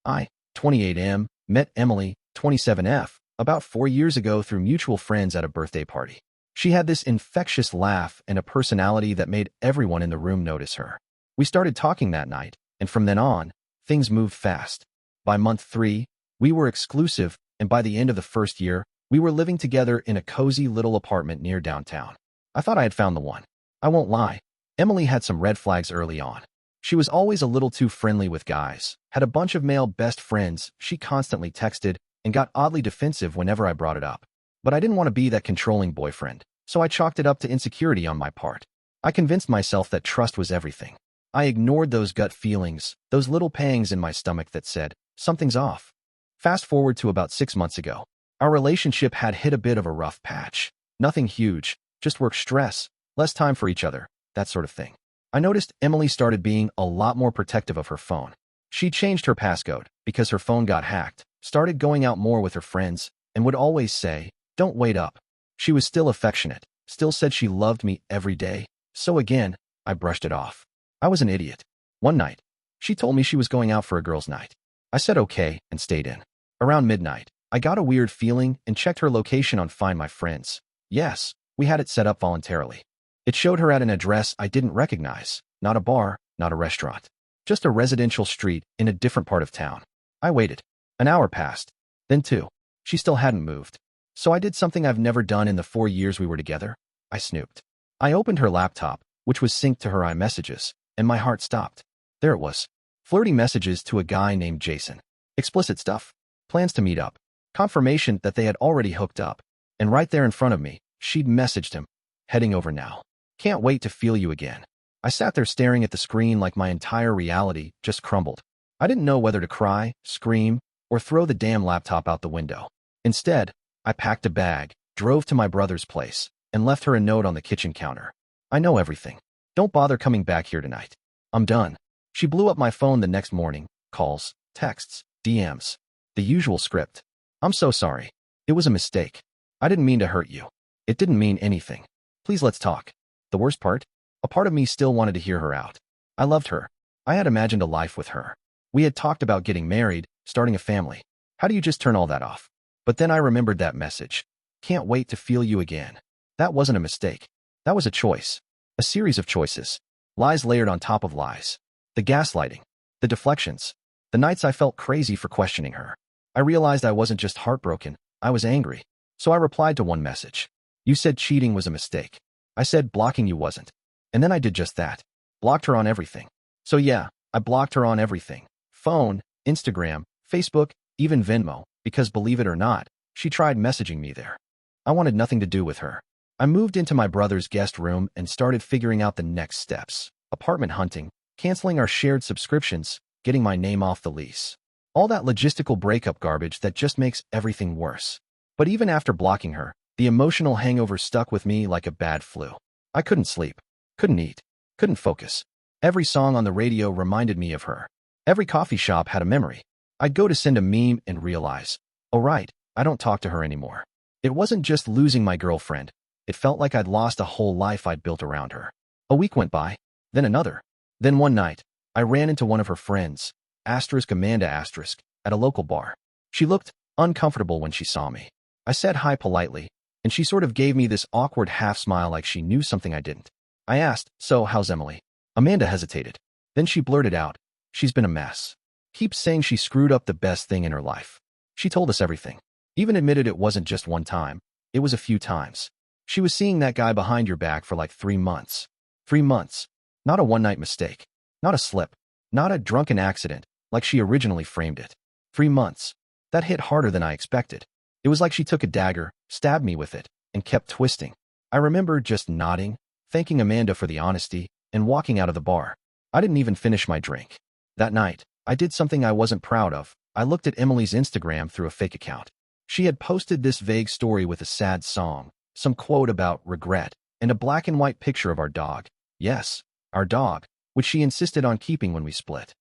I, 28M, met Emily, 27F, about 4 years ago through mutual friends at a birthday party. She had this infectious laugh and a personality that made everyone in the room notice her. We started talking that night, and from then on, things moved fast. By month 3, we were exclusive, and by the end of the first year, we were living together in a cozy little apartment near downtown. I thought I had found the one. I won't lie, Emily had some red flags early on. She was always a little too friendly with guys, had a bunch of male best friends she constantly texted, and got oddly defensive whenever I brought it up. But I didn't want to be that controlling boyfriend, so I chalked it up to insecurity on my part. I convinced myself that trust was everything. I ignored those gut feelings, those little pangs in my stomach that said, something's off. Fast forward to about 6 months ago. Our relationship had hit a bit of a rough patch. Nothing huge, just work stress, less time for each other, that sort of thing. I noticed Emily started being a lot more protective of her phone. She changed her passcode because her phone got hacked, started going out more with her friends, and would always say, "Don't wait up." She was still affectionate, still said she loved me every day, so again, I brushed it off. I was an idiot. One night, she told me she was going out for a girls' night. I said okay and stayed in. Around midnight, I got a weird feeling and checked her location on Find My Friends. Yes, we had it set up voluntarily. It showed her at an address I didn't recognize, not a bar, not a restaurant, just a residential street in a different part of town. I waited. An hour passed, then 2. She still hadn't moved. So I did something I've never done in the 4 years we were together. I snooped. I opened her laptop, which was synced to her iMessages, and my heart stopped. There it was. Flirty messages to a guy named Jason. Explicit stuff. Plans to meet up. Confirmation that they had already hooked up. And right there in front of me, she'd messaged him. Heading over now. Can't wait to feel you again. I sat there staring at the screen like my entire reality just crumbled. I didn't know whether to cry, scream, or throw the damn laptop out the window. Instead, I packed a bag, drove to my brother's place, and left her a note on the kitchen counter. I know everything. Don't bother coming back here tonight. I'm done. She blew up my phone the next morning. Calls, texts, DMs. The usual script. I'm so sorry. It was a mistake. I didn't mean to hurt you. It didn't mean anything. Please let's talk. The worst part? A part of me still wanted to hear her out. I loved her. I had imagined a life with her. We had talked about getting married, starting a family. How do you just turn all that off? But then I remembered that message. Can't wait to feel you again. That wasn't a mistake. That was a choice. A series of choices. Lies layered on top of lies. The gaslighting. The deflections. The nights I felt crazy for questioning her. I realized I wasn't just heartbroken, I was angry. So I replied to one message. You said cheating was a mistake. I said blocking you wasn't. And then I did just that. Blocked her on everything. So yeah, I blocked her on everything. Phone, Instagram, Facebook, even Venmo, because believe it or not, she tried messaging me there. I wanted nothing to do with her. I moved into my brother's guest room and started figuring out the next steps. Apartment hunting, canceling our shared subscriptions, getting my name off the lease. All that logistical breakup garbage that just makes everything worse. But even after blocking her, the emotional hangover stuck with me like a bad flu. I couldn't sleep, couldn't eat, couldn't focus. Every song on the radio reminded me of her. Every coffee shop had a memory. I'd go to send a meme and realize, oh right, I don't talk to her anymore. It wasn't just losing my girlfriend. It felt like I'd lost a whole life I'd built around her. A week went by, then another. Then one night, I ran into one of her friends, Amanda at a local bar. She looked uncomfortable when she saw me. I said hi politely, and she sort of gave me this awkward half smile like she knew something I didn't. I asked, so how's Emily? Amanda hesitated. Then she blurted out, she's been a mess. Keeps saying she screwed up the best thing in her life. She told us everything. Even admitted it wasn't just one time, it was a few times. She was seeing that guy behind your back for like 3 months. 3 months. Not a one-night mistake. Not a slip. Not a drunken accident, like she originally framed it. 3 months. That hit harder than I expected. It was like she took a dagger, stabbed me with it, and kept twisting. I remember just nodding, thanking Amanda for the honesty, and walking out of the bar. I didn't even finish my drink. That night, I did something I wasn't proud of. I looked at Emily's Instagram through a fake account. She had posted this vague story with a sad song, some quote about regret, and a black and white picture of our dog. Yes, our dog, which she insisted on keeping when we split.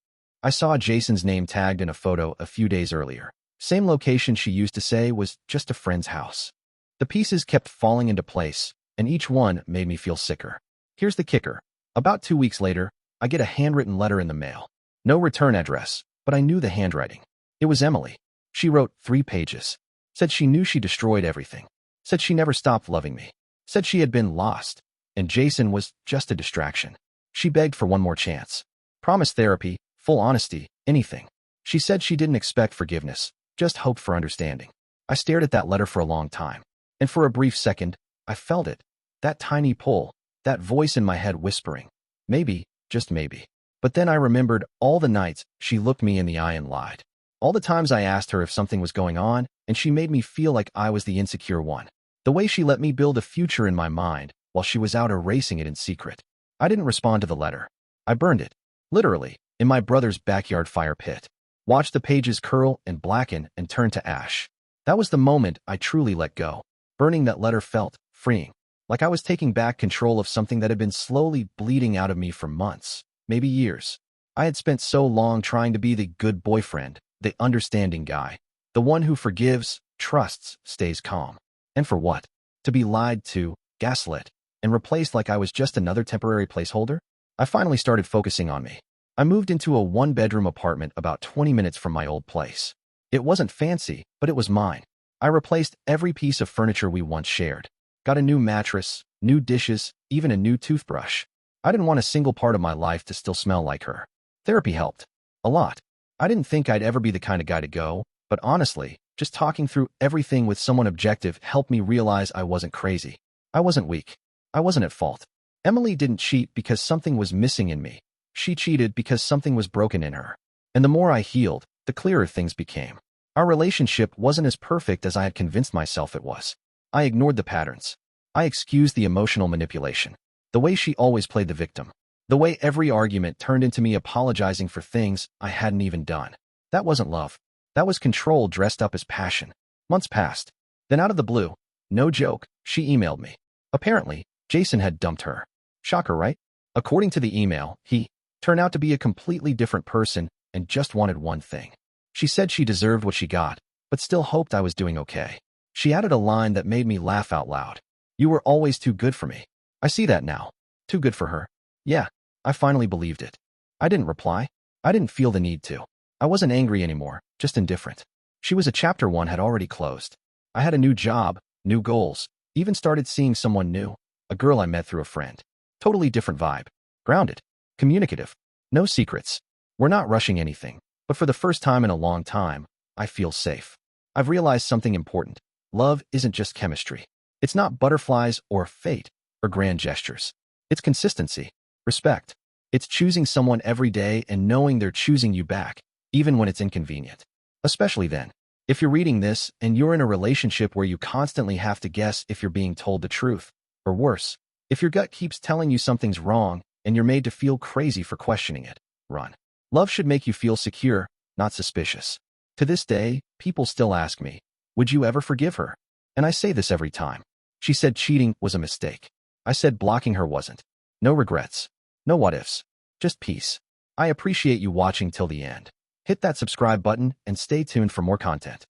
I saw Jason's name tagged in a photo a few days earlier. Same location she used to say was just a friend's house. The pieces kept falling into place, and each one made me feel sicker. Here's the kicker. About 2 weeks later, I get a handwritten letter in the mail. No return address, but I knew the handwriting. It was Emily. She wrote 3 pages. Said she knew she destroyed everything. Said she never stopped loving me. Said she had been lost. And Jason was just a distraction. She begged for one more chance. Promised therapy, full honesty, anything. She said she didn't expect forgiveness, just hoped for understanding. I stared at that letter for a long time. And for a brief second, I felt it. That tiny pull, that voice in my head whispering. Maybe, just maybe. But then I remembered all the nights she looked me in the eye and lied. All the times I asked her if something was going on, and she made me feel like I was the insecure one. The way she let me build a future in my mind while she was out erasing it in secret. I didn't respond to the letter. I burned it. Literally, in my brother's backyard fire pit. Watched the pages curl and blacken and turn to ash. That was the moment I truly let go. Burning that letter felt freeing. Like I was taking back control of something that had been slowly bleeding out of me for months, maybe years. I had spent so long trying to be the good boyfriend, the understanding guy, the one who forgives, trusts, stays calm. And for what? To be lied to, gaslit, and replaced like I was just another temporary placeholder? I finally started focusing on me. I moved into a 1-bedroom apartment about 20 minutes from my old place. It wasn't fancy, but it was mine. I replaced every piece of furniture we once shared. Got a new mattress, new dishes, even a new toothbrush. I didn't want a single part of my life to still smell like her. Therapy helped. A lot. I didn't think I'd ever be the kind of guy to go, but honestly, just talking through everything with someone objective helped me realize I wasn't crazy. I wasn't weak. I wasn't at fault. Emily didn't cheat because something was missing in me. She cheated because something was broken in her. And the more I healed, the clearer things became. Our relationship wasn't as perfect as I had convinced myself it was. I ignored the patterns. I excused the emotional manipulation. The way she always played the victim. The way every argument turned into me apologizing for things I hadn't even done. That wasn't love. That was control dressed up as passion. Months passed. Then out of the blue, no joke, she emailed me. Apparently, Jason had dumped her. Shocker, right? According to the email, he turned out to be a completely different person and just wanted one thing. She said she deserved what she got, but still hoped I was doing okay. She added a line that made me laugh out loud. You were always too good for me. I see that now. Too good for her. Yeah, I finally believed it. I didn't reply. I didn't feel the need to. I wasn't angry anymore, just indifferent. She was a chapter 1 had already closed. I had a new job, new goals, even started seeing someone new, a girl I met through a friend. Totally different vibe. Grounded. Communicative. No secrets. We're not rushing anything, but for the first time in a long time, I feel safe. I've realized something important. Love isn't just chemistry. It's not butterflies or fate or grand gestures. It's consistency, respect. It's choosing someone every day and knowing they're choosing you back, even when it's inconvenient. Especially then. If you're reading this and you're in a relationship where you constantly have to guess if you're being told the truth, or worse, if your gut keeps telling you something's wrong and you're made to feel crazy for questioning it, run. Love should make you feel secure, not suspicious. To this day, people still ask me, would you ever forgive her? And I say this every time. She said cheating was a mistake. I said blocking her wasn't. No regrets. No what ifs. Just peace. I appreciate you watching till the end. Hit that subscribe button and stay tuned for more content.